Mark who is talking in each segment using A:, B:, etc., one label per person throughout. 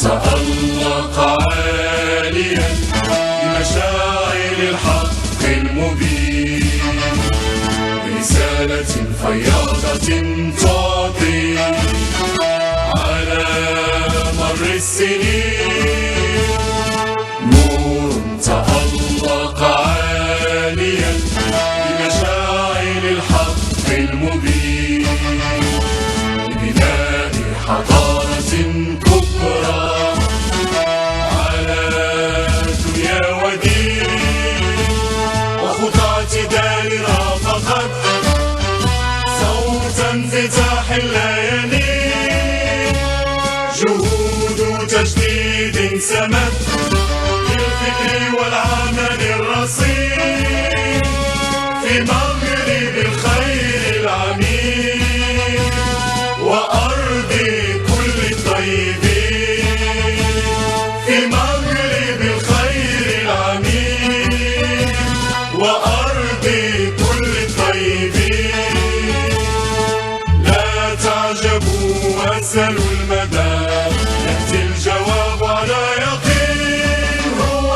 A: تألق عاليا بمشاعر الحق المبين، برسالة فياضة تعطي على مر السنين. نور تألق عاليا بمشاعر الحق المبين، ببناء حضارة كبرى على دنيا ودين، وخطى اعتدال رافقت صوت انفتاح الليالي، جهود تجديد سمت بالفكر والعمل الرصين، في مغرب الخير العميق وأرض كل الطيبين، في مغرب الخير العميق وأرض كل الطيبين. لا تعجبوا واسألوا المدى، يأتي الجواب على يقين. هو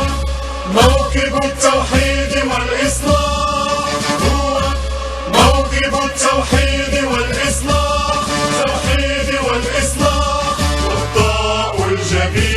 A: موكب التوحيد والإصلاح، هو موكب التوحيد والإصلاح، التوحيد والإصلاح والضاء الجبين.